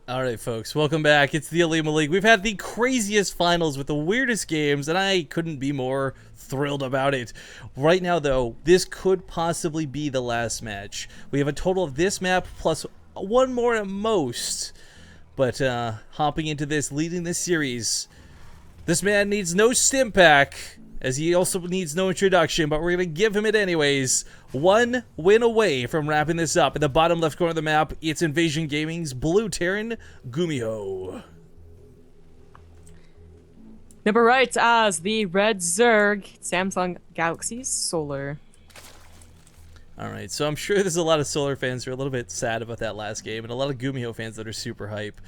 All right, folks, welcome back. It's the OlimoLeague. We've had the craziest finals with the weirdest games, and I couldn't be more thrilled about it. Right now, though, this could possibly be the last match. We have a total of this map plus one more at most. But hopping into this, leading this series, this man needs no stim pack, as he also needs no introduction, but we're going to give him it anyways. One win away from wrapping this up. In the bottom left corner of the map, it's Invasion Gaming's Blue Terran, Gumiho. Number right as the Red Zerg, Samsung Galaxy's Solar. Alright, so I'm sure there's a lot of Solar fans who are a little bit sad about that last game, and a lot of Gumiho fans that are super hype.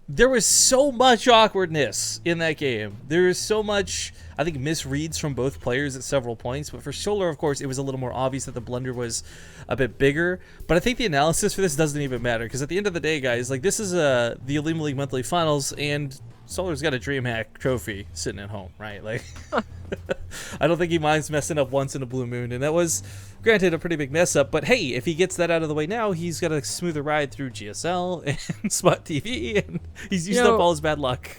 There was so much awkwardness in that game. There was so much, I think, misreads from both players at several points. But for Solar, of course, it was a little more obvious that the blunder was a bit bigger. But I think the analysis for this doesn't even matter. Because at the end of the day, guys, like, this is the OlimoLeague Monthly Finals, and Solar's got a DreamHack trophy sitting at home, right? Like, I don't think he minds messing up once in a blue moon. And that was, granted, a pretty big mess up. But hey, if he gets that out of the way now, he's got a smoother ride through GSL and Spot TV, and he's used up all his bad luck.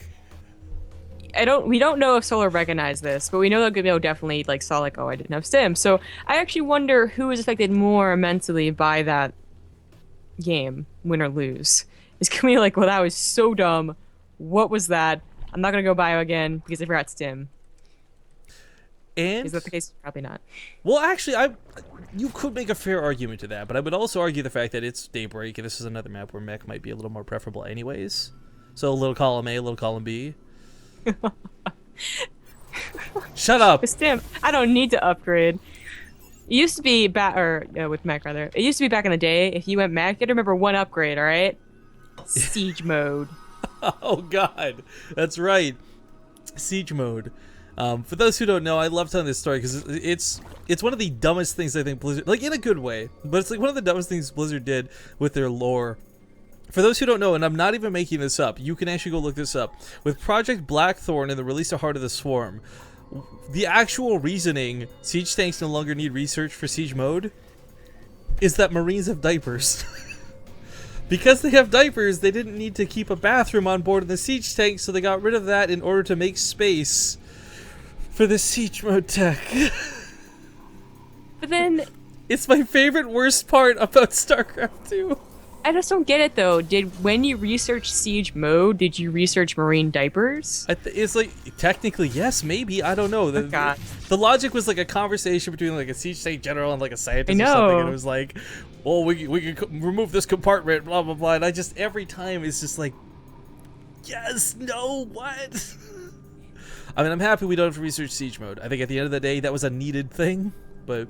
We don't know if Solar recognized this, but we know that Gumiho definitely saw oh, I didn't have stim. So I actually wonder who is affected more mentally by that game, win or lose. Is Gumiho like, well, that was so dumb. What was that? I'm not gonna go bio again because I forgot stim. And is that the case? Probably not. Well, actually, you could make a fair argument to that, but I would also argue the fact that it's Daybreak, and this is another map where mech might be a little more preferable anyways. So a little column A, a little column B. Shut up. Stim. I don't need to upgrade. It used to be with mech rather. It used to be back in the day. If you went mech, you had to remember one upgrade. All right. Siege mode. Oh God, that's right. Siege mode. For those who don't know, I love telling this story because it's one of the dumbest things I think Blizzard, like in a good way, but it's like one of the dumbest things Blizzard did with their lore. For those who don't know, and I'm not even making this up, you can actually go look this up. With Project Blackthorn and the release of Heart of the Swarm, the actual reasoning siege tanks no longer need research for siege mode is that Marines have diapers. Because they have diapers, they didn't need to keep a bathroom on board in the siege tank, so they got rid of that in order to make space for the siege mode tech. But then, it's my favorite worst part about StarCraft 2. I just don't get it though. When you research siege mode, did you research marine diapers? It's like, technically yes, maybe, I don't know. The logic was like a conversation between like a siege tank general and like a scientist or something, and it was like, well, we can remove this compartment, blah blah blah, and I just, every time it's just like, yes, no, what? I mean, I'm happy we don't have to research siege mode. I think at the end of the day, that was a needed thing, but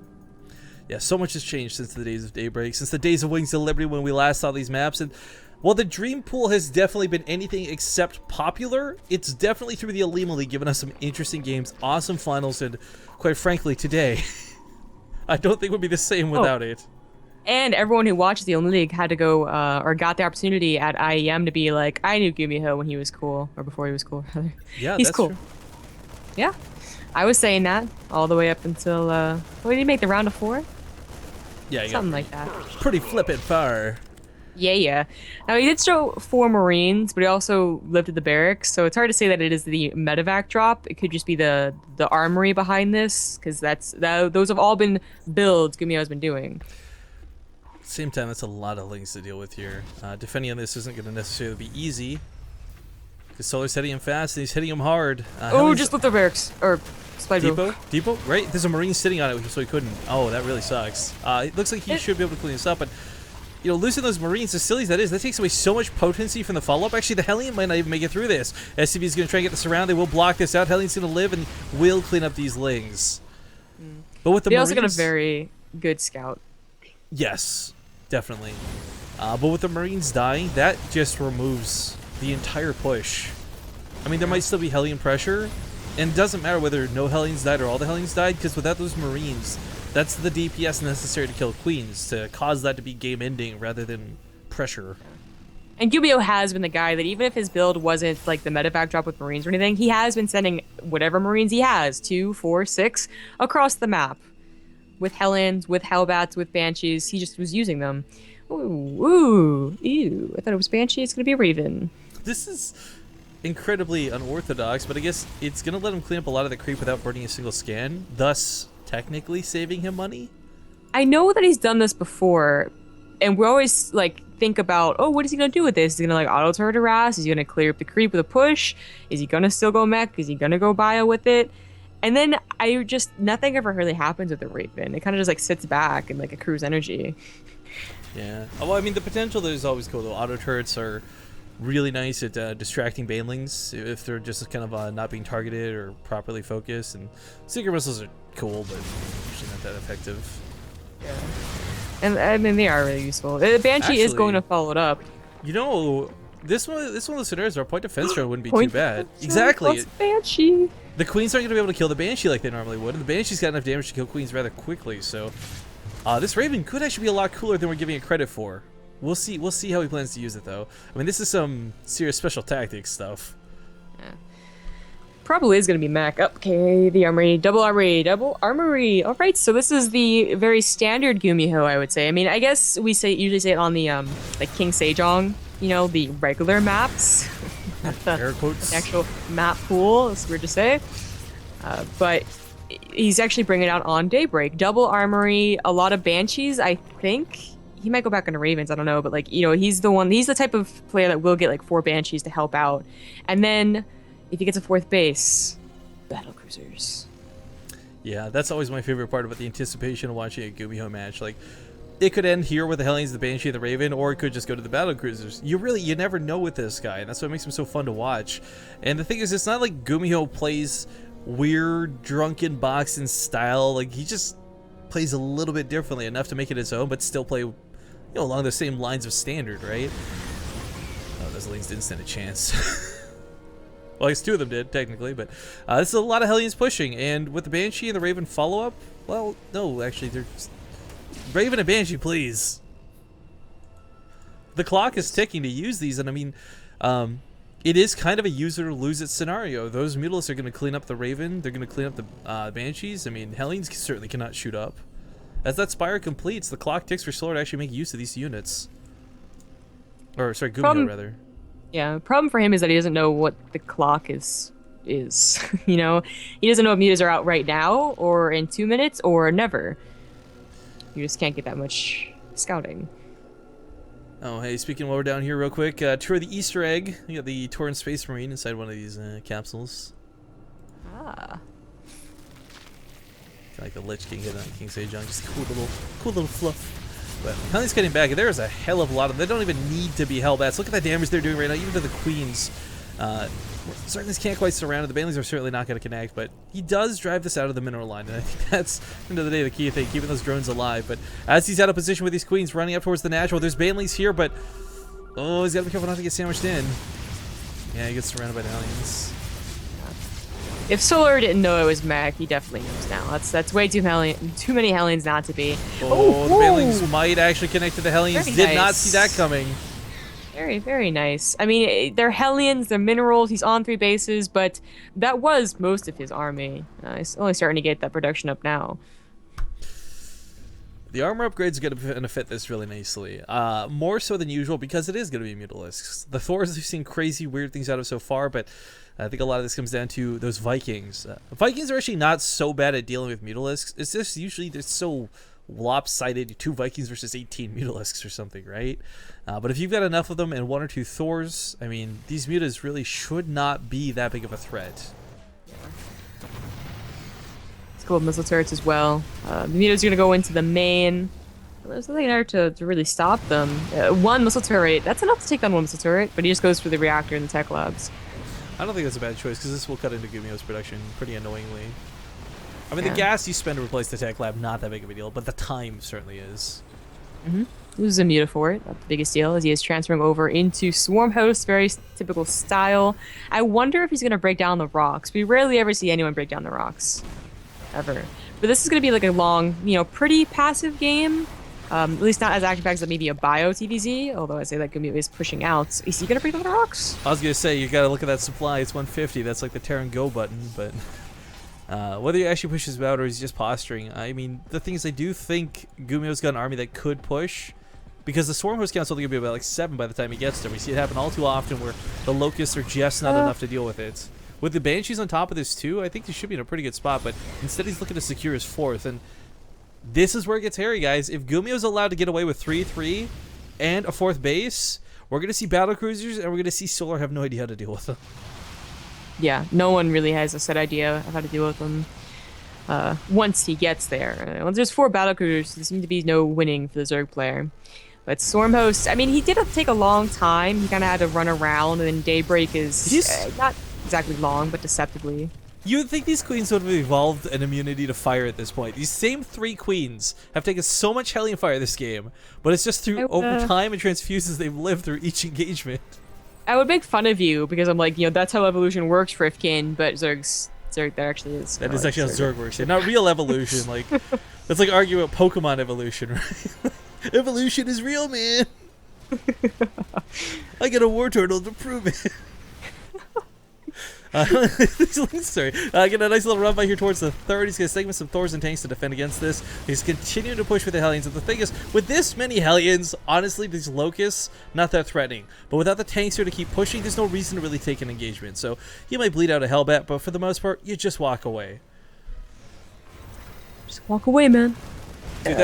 yeah, so much has changed since the days of Daybreak, since the days of Wings of Liberty when we last saw these maps, and while the Dream Pool has definitely been anything except popular, it's definitely through the OlimoLeague given us some interesting games, awesome finals, and quite frankly, today, I don't think would be the same without it. And everyone who watches the OlimoLeague had to go, or got the opportunity at IEM to be like, I knew Gumiho when he was cool, or before he was cool, rather. Yeah, he's that's cool. True. Yeah, I was saying that all the way up until, what did he make, the round of 4? Yeah, something like that. Pretty flippant far. Yeah. Now he did show 4 Marines, but he also lived at the barracks, so it's hard to say that it is the medevac drop. It could just be the armory behind this, because those have all been builds Gumiho has been doing. Same time, that's a lot of things to deal with here. Defending on this isn't going to necessarily be easy, because Solar's hitting him fast and he's hitting him hard. Just lift the barracks or Depot, right? There's a Marine sitting on it, so he couldn't. Oh, that really sucks. It looks like he should be able to clean this up, but you know, losing those Marines, as silly as that is, that takes away so much potency from the follow-up. Actually, the Hellion might not even make it through this. SCV is going to try and get this around. They will block this out. Hellion's going to live and will clean up these Lings. But with the Marines, also got a very good scout. Yes, definitely. But with the Marines dying, that just removes the entire push. I mean, there might still be Hellion pressure, and it doesn't matter whether no Hellions died or all the Hellions died, because without those Marines, that's the DPS necessary to kill Queens, to cause that to be game-ending rather than pressure. And Gumiho has been the guy that even if his build wasn't like the medevac drop with Marines or anything, he has been sending whatever Marines he has, 2, 4, 6, across the map. With Hellions, with Hellbats, with Banshees, he just was using them. Ooh, ew. I thought it was Banshee. It's gonna be a Raven. This is incredibly unorthodox, but I guess it's going to let him clean up a lot of the creep without burning a single scan, thus technically saving him money. I know that he's done this before, and we always like think about, oh, what is he gonna do with this? Is he gonna like auto turret harass? Is he gonna clear up the creep with a push? Is he gonna still go mech? Is he gonna go bio with it? And then I just nothing ever really happens with the Raven. It kind of just like sits back and like accrues energy. Yeah. Well, I mean, the potential there is always cool though. Auto turrets are really nice at distracting banelings if they're just kind of not being targeted or properly focused. And secret missiles are cool, but usually not that effective. Yeah. And I mean, they are really useful. The Banshee is going to follow it up. You know, this one of the scenarios, our point defense drone wouldn't be too bad. Exactly. Banshee. The queens aren't going to be able to kill the Banshee like they normally would, and the Banshee's got enough damage to kill queens rather quickly. So, this Raven could actually be a lot cooler than we're giving it credit for. We'll see. We'll see how he plans to use it, though. I mean, this is some serious special tactics stuff. Yeah. Probably is going to be mech. Okay, the armory, double armory, double armory. All right, so this is the very standard Gumiho, I would say. I mean, I guess we usually say it on the like King Sejong, you know, the regular maps. Air quotes. The actual map pool. It's weird to say, but he's actually bringing it out on Daybreak. Double armory, a lot of banshees. I think he might go back into Ravens. I don't know, but like you know, he's the type of player that will get like 4 banshees to help out, and then. If he gets a 4th base, battle cruisers. Yeah, that's always my favorite part about the anticipation of watching a Gumiho match. Like, it could end here with the Hellions, the Banshee, the Raven, or it could just go to the battle cruisers. You never know with this guy, and that's what makes him so fun to watch. And the thing is, it's not like Gumiho plays weird, drunken boxing style. Like, he just plays a little bit differently, enough to make it his own, but still play, you know, along the same lines of standard, right? Oh, those lanes didn't stand a chance. Well, I guess 2 of them did, technically, but this is a lot of Hellions pushing, and with the Banshee and the Raven follow-up, well, no, actually, they're just... Raven and Banshee, please. The clock is ticking to use these, and I mean, it is kind of a user-lose-it scenario. Those Mutalisks are going to clean up the Raven, they're going to clean up the Banshees. I mean, Hellions certainly cannot shoot up. As that Spire completes, the clock ticks for Solar to actually make use of these units. Or, sorry, Gumiho, rather. Yeah, the problem for him is that he doesn't know what the clock is. You know, he doesn't know if mutas are out right now, or in 2 minutes, or never. You just can't get that much scouting. Oh, hey, speaking while we're down here real quick, tour the Easter egg. You got the Tauren Space Marine inside one of these capsules. Ah. Like the Lich King hit on King Sejong, just cool little fluff. But Hellions getting back, there is a hell of a lot of them. They don't even need to be Hellbats. Look at the damage they're doing right now, even to the Queens. Certainly can't quite surround it. The Banelings are certainly not going to connect, but he does drive this out of the mineral line, and I think that's, at the end of the day, the key thing, keeping those drones alive. But as he's out of position with these Queens, running up towards the natural, there's Banelings here, but oh, he's got to be careful not to get sandwiched in. Yeah, he gets surrounded by the Hellions. If Solar didn't know it was mech, he definitely knows now. That's way too many Hellions not to be. Oh, the Banelings might actually connect to the Hellions. Did not see that coming. Very, very nice. I mean, they're Hellions, they're minerals, he's on 3 bases, but that was most of his army. He's only starting to get that production up now. The armor upgrades are going to fit this really nicely. More so than usual because it is going to be Mutalisks. The Thors we've seen crazy, weird things out of so far, but I think a lot of this comes down to those Vikings. Vikings are actually not so bad at dealing with Mutalisks. It's just usually they're so lopsided, 2 Vikings versus 18 Mutalisks or something, right? But if you've got enough of them and 1 or 2 Thors, I mean, these mutas really should not be that big of a threat. It's cool with missile turrets as well. The muta's gonna go into the main. There's nothing there to really stop them. 1 missile turret, that's enough to take down 1 missile turret, but he just goes for the reactor in the tech labs. I don't think that's a bad choice because this will cut into Gumiho's production pretty annoyingly. I mean, Yeah. the gas you spend to replace the tech lab, not that big of a deal, but the time certainly is. This is a muta for it. That's the biggest deal, as he is transferring over into Swarm Host, very typical style. I wonder if he's going to break down the rocks. We rarely ever see anyone break down the rocks. Ever. But this is going to be like a long, you know, pretty passive game. At least not as action-packed as maybe a bio TVZ, although I say that Gumiho is pushing out. Is he going to break down the rocks? I was going to say, you got to look at that supply. It's 150. That's like the Terran Go button, but whether he actually pushes out or he's just posturing, I mean, the thing is, I do think Gumiho's got an army that could push. because the Swarm Host count's only going to be about like 7 by the time he gets there. We see it happen all too often where the Locusts are just not enough to deal with it. With the Banshees on top of this too, I think he should be in a pretty good spot, but instead he's looking to secure his 4th, and this is where it gets hairy, guys. If Gumiho's allowed to get away with 3-3 and a 4th base, we're going to see Battlecruisers, and we're going to see Solar have no idea how to deal with them. Yeah, no one really has a set idea of how to deal with them once he gets there. Once there's 4 Battlecruisers, there seems to be no winning for the Zerg player. But Storm Host, I mean, he did take a long time. He kind of had to run around, and then Daybreak is not exactly long, but deceptively. You would think these queens would have evolved an immunity to fire at this point. These same 3 queens have taken so much Hellion Fire this game, but it's just through over time and transfuses they've lived through each engagement. I would make fun of you because I'm like, that's how evolution works for Ifkin, but Zerg, that actually is. That is actually how Zerg works. Yeah, not real evolution. Like, that's like arguing about Pokemon evolution, right? Evolution is real, man. I got a war turtle to prove it. Sorry. Get a nice little run by here towards the 3rd. He's going to segment some Thors and tanks to defend against this. He's continuing to push with the Hellions. And the thing is, with this many Hellions, honestly, these Locusts, not that threatening. But without the tanks here to keep pushing, there's no reason to really take an engagement. So he might bleed out a Hellbat, but for the most part, you just walk away. Just walk away, man. Dude,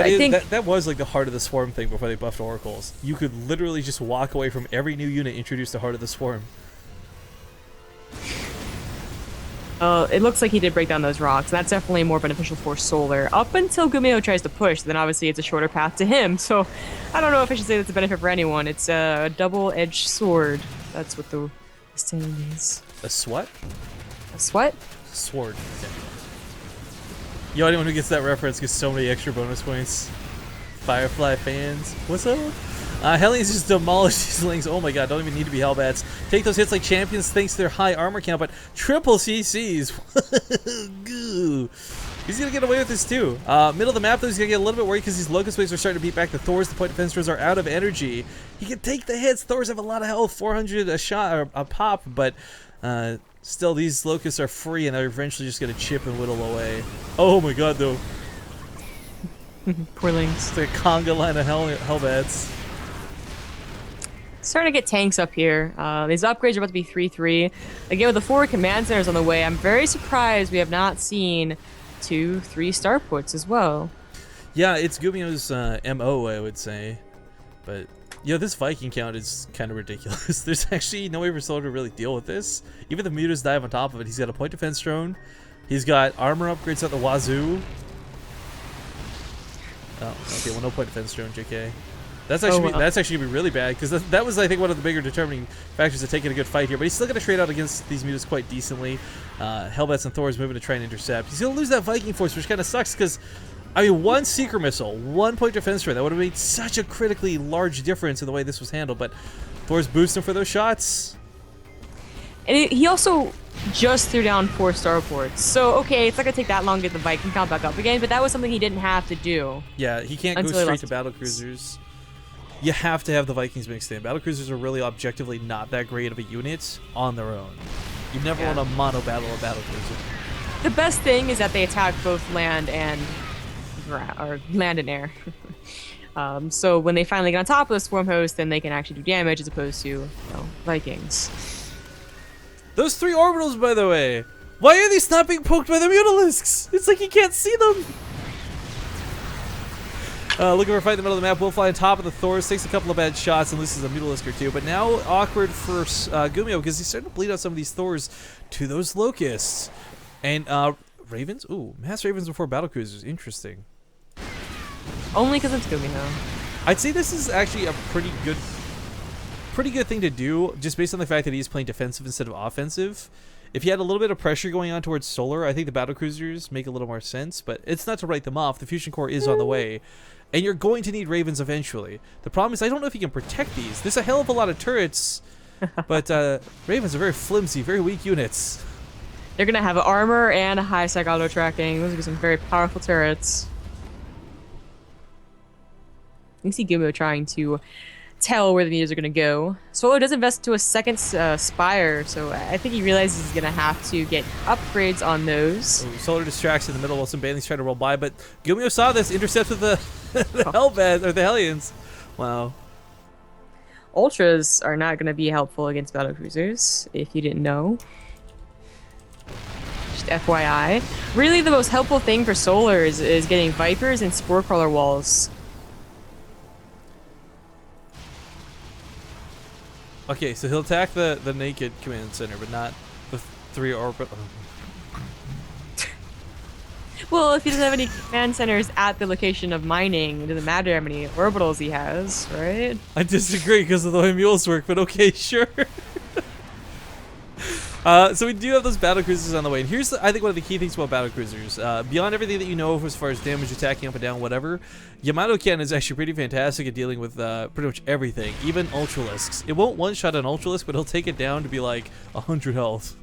that was like the Heart of the Swarm thing before they buffed Oracles. You could literally just walk away from every new unit introduced to Heart of the Swarm. It looks like he did break down those rocks. That's definitely more beneficial for Solar. Up until Gumiho tries to push, then obviously it's a shorter path to him. So I don't know if I should say that's a benefit for anyone. It's a double-edged sword. That's what the saying is. A swat? A swat? Sword. Okay. Yo, anyone who gets that reference gets so many extra bonus points. Firefly fans, what's up? Hellions just demolish these lings. Oh my god, don't even need to be Hellbats. Take those hits like champions thanks to their high armor count, but triple CCs. He's going to get away with this too. Middle of the map though, he's going to get a little bit worried because these Locust waves are starting to beat back the Thors. The point defense throws are out of energy. He can take the hits. Thors have a lot of health, 400 a shot or a pop, but still these Locusts are free and they're eventually just going to chip and whittle away. Oh my god though. Poor lings. It's like a conga line of Hellbats. Starting to get tanks up here. These upgrades are about to be 3-3. Again, with the 4 command centers on the way, I'm very surprised we have not seen 2 3-star ports as well. Yeah, it's Gumiho's MO, I would say. But, this Viking count is kind of ridiculous. There's actually no way for Solar to really deal with this. Even the Mutas dive on top of it. He's got a point defense drone. He's got armor upgrades at the wazoo. Oh, okay, well, no point defense drone, JK. That's actually that's actually gonna be really bad because that was, I think, one of the bigger determining factors of taking a good fight here. But he's still gonna trade out against these Mutas quite decently. Hellbats and Thors moving to try and intercept. He's gonna lose that Viking force, which kind of sucks because, I mean, 1 Seeker missile, 1 point defense rate, that would have made such a critically large difference in the way this was handled. But Thors boost him for those shots. And he also just threw down 4 starports. So, okay, it's not gonna take that long to get the Viking count back up again, but that was something he didn't have to do. Yeah, he can't go straight to battlecruisers. You have to have the Vikings mixed in. Battlecruisers are really objectively not that great of a unit on their own. You never want to mono battle a battlecruiser. The best thing is that they attack both land and air. So when they finally get on top of the Swarm Host, then they can actually do damage as opposed to Vikings. Those 3 orbitals, by the way, why are these not being poked by the Mutalisks? It's like you can't see them. Looking for a fight in the middle of the map. Will fly on top of the Thors, takes a couple of bad shots and loses a Mutalisk or 2. But now awkward for Gumiho because he's starting to bleed out some of these Thors to those Locusts. And Ravens? Ooh, Mass Ravens before Battlecruisers. Interesting. Only because it's Gumiho. I'd say this is actually a pretty good thing to do just based on the fact that he's playing defensive instead of offensive. If you had a little bit of pressure going on towards Solar, I think the Battlecruisers make a little more sense, but it's not to write them off. The Fusion Core is on the way, and you're going to need Ravens eventually. The problem is I don't know if you can protect these. There's a hell of a lot of turrets, but Ravens are very flimsy, very weak units. They're going to have armor and a high sec auto tracking. Those are some very powerful turrets. You can see Gumiho trying to tell where the meters are going to go. Solar does invest into a second Spire, so I think he realizes he's going to have to get upgrades on those. Ooh, Solar distracts in the middle while some Banelings try to roll by, but Gumiho saw this, intercepts with the Hellbat, or the Hellions. Wow. Ultras are not going to be helpful against battlecruisers, if you didn't know. Just FYI. Really, the most helpful thing for Solar is getting Vipers and Spore Crawler walls. Okay, so he'll attack the naked command center, but not the 3 orbit. Well, if he doesn't have any command centers at the location of mining, it doesn't matter how many orbitals he has, right? I disagree because of the way mules work, but okay, sure. So we do have those battlecruisers on the way, and here's I think one of the key things about battlecruisers. Beyond everything that you know as far as damage, attacking up and down, whatever, Yamato Cannon is actually pretty fantastic at dealing with pretty much everything, even Ultralisks. It won't one-shot an Ultralisk, but he'll take it down to be like 100 health.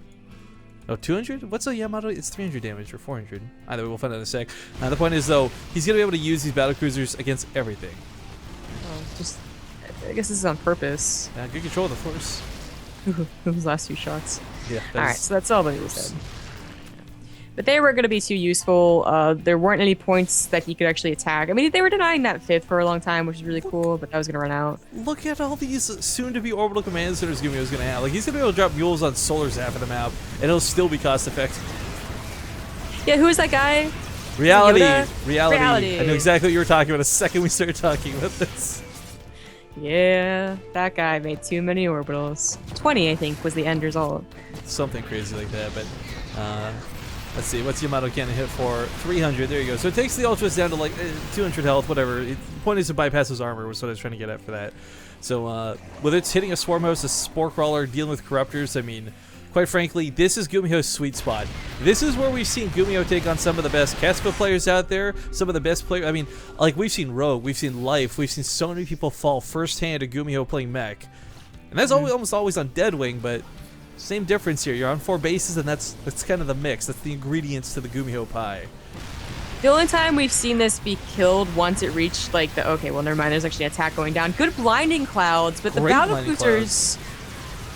Oh, 200? What's a Yamato? It's 300 damage or 400. Either way, we'll find out in a sec. The point is, though, he's going to be able to use these battlecruisers against everything. Oh, just, I guess this is on purpose. Yeah, good control of the force. Those last 2 shots. Yeah. Alright, so that's all that he said. But they were going to be too useful. There weren't any points that he could actually attack. I mean, they were denying that 5th for a long time, which is really cool, but that was going to run out. Look at all these soon-to-be orbital command centers Gumiho's going to have. Like, he's going to be able to drop mules on Solar's half of the map, and it'll still be cost-effective. Yeah, who is that guy? Reality. Yoda? Reality. I know exactly what you were talking about the second we started talking about this. Yeah, that guy made too many orbitals. 20, I think, was the end result. Something crazy like that, but let's see, what's Yamato Cannon hit for? 300, there you go. So it takes the Ultras down to like 200 health, whatever. The point is to bypass his armor, was what I was trying to get at for that. So whether it's hitting a Swarm Host, a Spore Crawler, dealing with Corruptors, I mean, quite frankly, this is Gumiho's sweet spot. This is where we've seen Gumiho take on some of the best Kespa players out there, some of the best players. I mean, like, we've seen Rogue, we've seen Life, we've seen so many people fall firsthand to Gumiho playing mech. And that's almost always on Deadwing, but same difference here. You're on 4 bases, and that's kind of the mix. That's the ingredients to the Gumiho pie. The only time we've seen this be killed once it reached, like, the... Okay, well, never mind. There's actually an attack going down. Good blinding clouds, but the battlecruisers...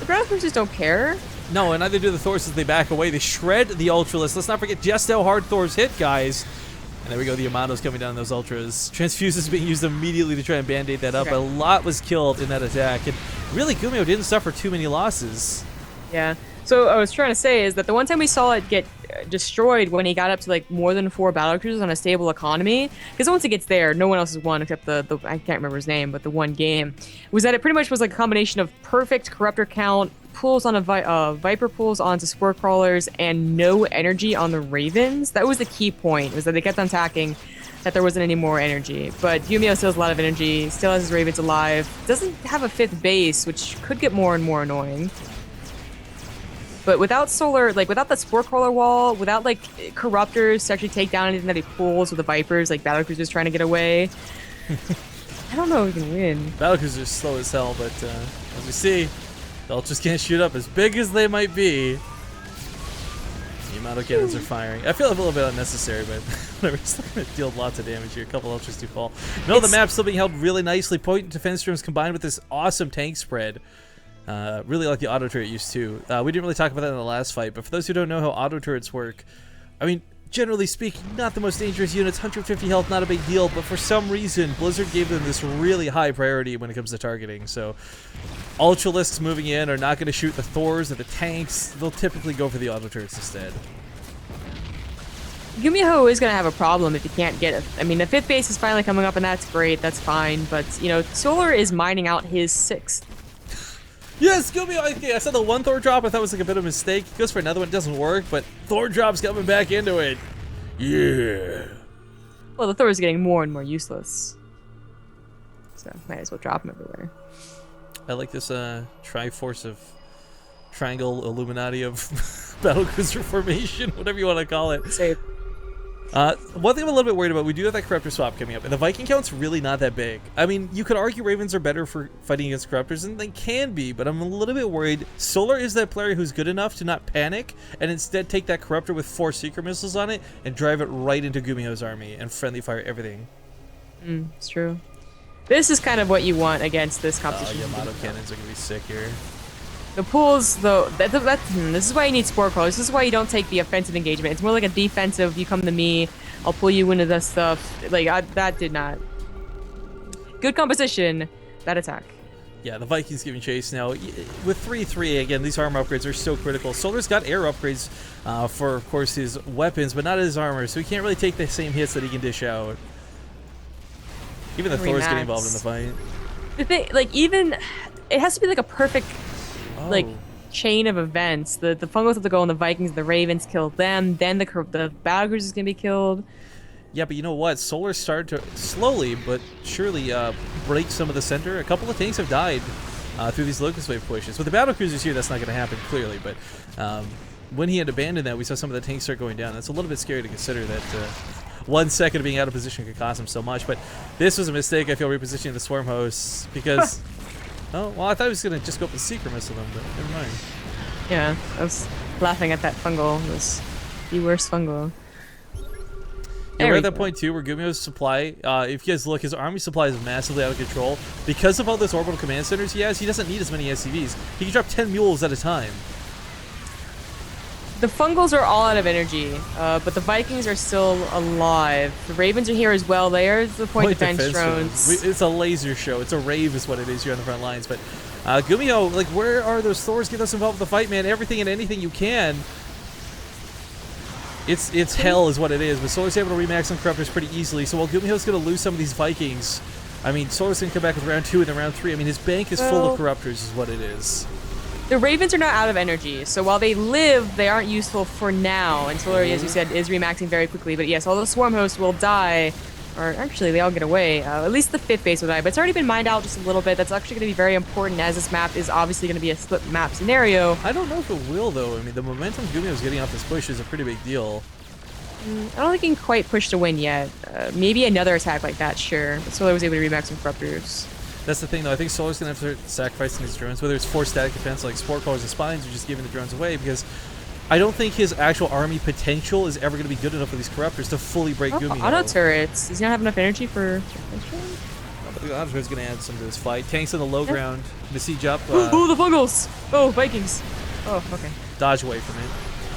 The battlecruisers don't care. No, and neither do the Thors as they back away. They shred the Ultralisk. Let's not forget just how hard Thors hit, guys. And there we go. The Yamato's coming down those Ultras. Transfuse is being used immediately to try and band-aid that up. Okay. A lot was killed in that attack. And really, Gumiho didn't suffer too many losses. Yeah. So what I was trying to say is that the one time we saw it get destroyed when he got up to like more than 4 battlecruisers on a stable economy, because once it gets there, no one else has won except the I can't remember his name, but the one game, was that it pretty much was like a combination of perfect corruptor count, pulls on a Viper pulls onto Spore Crawlers, and no energy on the Ravens. That was the key point, was that they kept on attacking, that there wasn't any more energy. But Gumiho still has a lot of energy, still has his Ravens alive, doesn't have a 5th base, which could get more and more annoying. But without Solar, like without that Spore Crawler wall, without like Corruptors to actually take down anything that he pulls with the Vipers, like Battlecruisers trying to get away, I don't know if we can win. Battlecruisers are slow as hell, but as we see, the Ultras can't shoot up as big as they might be. The amount of cannons are firing. I feel a little bit unnecessary, but whatever. It's still going to deal lots of damage here. A couple Ultras do fall. No, the map's still being held really nicely. Point and defense rooms combined with this awesome tank spread. Really like the auto turret use too. We didn't really talk about that in the last fight, but for those who don't know how auto turrets work, I mean, generally speaking, not the most dangerous units. 150 health, not a big deal, but for some reason, Blizzard gave them this really high priority when it comes to targeting. So, Ultralisks moving in are not going to shoot the Thors or the tanks. They'll typically go for the auto turrets instead. Gumiho is going to have a problem if he can't get it. I mean, the 5th base is finally coming up, and that's great. That's fine. But, you know, Solar is mining out his 6th. Yes, Gumiho. Okay, I said the 1 Thor drop. I thought was like a bit of a mistake. He goes for another one. It doesn't work, but Thor drop's coming back into it. Yeah. Well, the Thor is getting more and more useless. So, might as well drop him everywhere. I like this Triforce of Triangle Illuminati of Battlecruiser formation, whatever you want to call it. Save. One thing I'm a little bit worried about, we do have that Corruptor swap coming up, and the Viking count's really not that big. I mean, you could argue Ravens are better for fighting against Corruptors, and they can be, but I'm a little bit worried. Solar is that player who's good enough to not panic, and instead take that Corruptor with 4 Seeker Missiles on it, and drive it right into Gumiho's army, and friendly fire everything. It's true. This is kind of what you want against this competition. Yamato cannons are going to be sick here. The pools, though, this is why you need Spore Crawlers. This is why you don't take the offensive engagement. It's more like a defensive, you come to me, I'll pull you into this stuff. Like, that did not. Good composition, that attack. Yeah, the Vikings giving chase now. With 3-3, again, these armor upgrades are so critical. Solar's got air upgrades for, of course, his weapons, but not his armor, so he can't really take the same hits that he can dish out. Even the Thor's getting involved in the fight. The thing, like, even... It has to be, like, a perfect, like, chain of events. The Fungos have to go on the Vikings, the Ravens kill them, then the Battle Cruisers is going to be killed. Yeah, but you know what? Solar started to slowly but surely break some of the center. A couple of tanks have died through these Locust Wave pushes. With the Battle Cruisers here, that's not going to happen, clearly. But when he had abandoned that, we saw some of the tanks start going down. That's a little bit scary to consider that 1 second of being out of position could cost him so much. But this was a mistake, I feel, repositioning the Swarm Hosts because... oh, well, I thought he was going to just go up and Secret Missile them, but never mind. Yeah, I was laughing at that Fungal. It was the worst Fungal. Yeah, we're at that point too where Gumiho's supply, if you guys look, his army supply is massively out of control. Because of all those orbital command centers he has, he doesn't need as many SCVs. He can drop 10 mules at a time. The Fungals are all out of energy, but the Vikings are still alive. The Ravens are here as well. They are the point defense drones. It's a laser show. It's a rave is what it is here on the front lines. But Gumiho, like, where are those Thors? Get us involved with the fight, man. Everything and anything you can. It's hell is what it is, but Solar's able to remax on Corruptors pretty easily, so while Gumiho's going to lose some of these Vikings, I mean, Solar's going to come back with round 2 and then round 3. I mean, his bank is full of Corruptors is what it is. The Ravens are not out of energy, so while they live, they aren't useful for now, and Solar, as you said, is remaxing very quickly, but yes, all the Swarm Hosts will die, or actually, they all get away. At least the 5th base will die, but it's already been mined out just a little bit. That's actually going to be very important, as this map is obviously going to be a split map scenario. I don't know if it will, though. I mean, the momentum Gumiho's getting off this push is a pretty big deal. I don't think he can quite push to win yet. Maybe another attack like that, sure. But Solar was able to remax some Corruptors. That's the thing, though. I think Solar's going to have to start sacrificing his drones, whether it's for static defense like Spore Crawlers and Spines or just giving the drones away, because I don't think his actual army potential is ever going to be good enough for these Corruptors to fully break Gumiho. Auto turrets. Does he not have enough energy for... The auto turret's going to add some to this fight. Tanks on the low ground to siege up. Oh, the Fungals! Oh, Vikings. Oh, okay. Dodge away from it.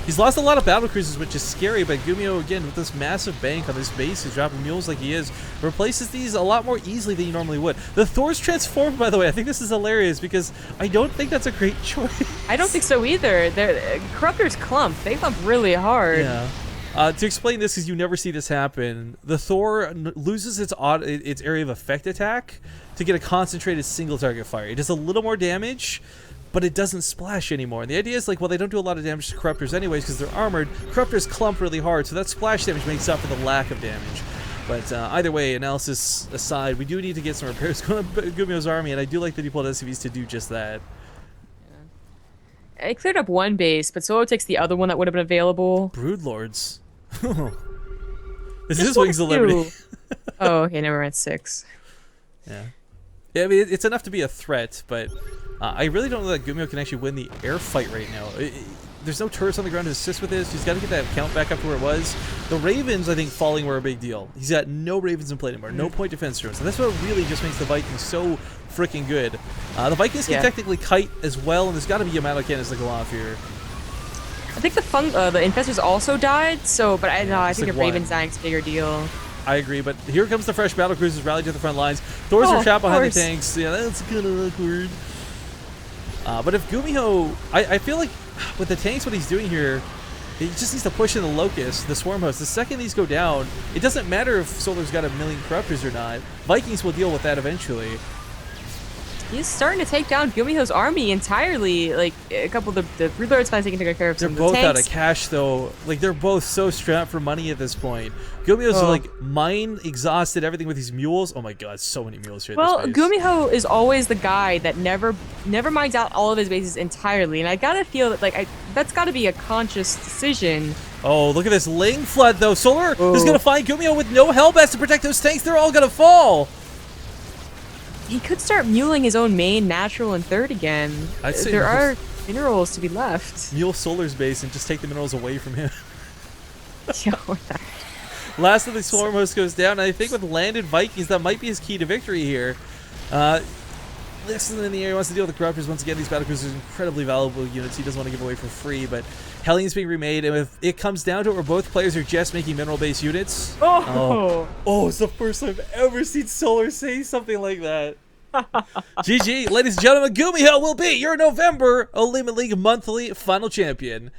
He's lost a lot of battle cruisers, which is scary, but Gumiho, again, with this massive bank on this base, he's dropping mules like he is, replaces these a lot more easily than you normally would. The Thor's transformed, by the way. I think this is hilarious because I don't think that's a great choice. I don't think so either. Corruptors clump. They clump really hard. Yeah. To explain this, because you never see this happen, the Thor loses its area of effect attack to get a concentrated single target fire. It does a little more damage, but it doesn't splash anymore. And the idea is, like, well, they don't do a lot of damage to Corruptors anyways because they're armored. Corruptors clump really hard, so that splash damage makes up for the lack of damage. But either way, analysis aside, we do need to get some repairs going on Gumiho's army, and I do like that he pulled SCVs to do just that. Yeah. I cleared up one base, but Solo takes the other one that would have been available. Broodlords. This is Wings of Liberty. Oh, okay, never mind. 6. Yeah. Yeah, I mean, it's enough to be a threat, but I really don't know that Gumiho can actually win the air fight right now. There's no turrets on the ground to assist with this. He's got to get that count back up to where it was. The Ravens, I think, falling were a big deal. He's got no Ravens in play anymore, no point defense drones. And that's what really just makes the Vikings so freaking good. The Vikings can technically kite as well, and there's got to be Yamato cannons that go off here. I think the Infestors also died, so, but I think the Ravens dying's a bigger deal. I agree, but here comes the fresh battle cruisers rally to the front lines. Thors are trapped behind the tanks. Yeah, that's kind of awkward. But if Gumiho, I feel like with the tanks, what he's doing here, he just needs to push in the Locust, the Swarm Host. The second these go down, it doesn't matter if Solar's got 1 million Corruptors or not. Vikings will deal with that eventually. He's starting to take down Gumiho's army entirely. Like, a couple of the Broodlords finally taking care of some of the tanks. They're both out of cash, though. Like, they're both so strapped for money at this point. Gumiho's, like, mine exhausted everything with these mules. Oh my god, so many mules here. Well, Gumiho is always the guy that never mines out all of his bases entirely. And I gotta feel that, like, that's gotta be a conscious decision. Oh, look at this Ling Flood, though. Solar is gonna find Gumiho with no Hellbats to protect those tanks. They're all gonna fall. He could start muling his own main, natural, and third again. I'd say there are minerals to be left. Mule Solar's base and just take the minerals away from him. Yeah, or that. Last of the Swarm Host goes down, and I think with landed Vikings, that might be his key to victory here. Listen in the area, wants to deal with the Corruptors. Once again, these battlecruisers are incredibly valuable units he doesn't want to give away for free, but Hellion's being remade, and if it comes down to it where both players are just making mineral-based units... Oh, it's the first time I've ever seen Solar say something like that. GG, ladies and gentlemen, Gumiho will be your November OlimoLeague monthly final champion.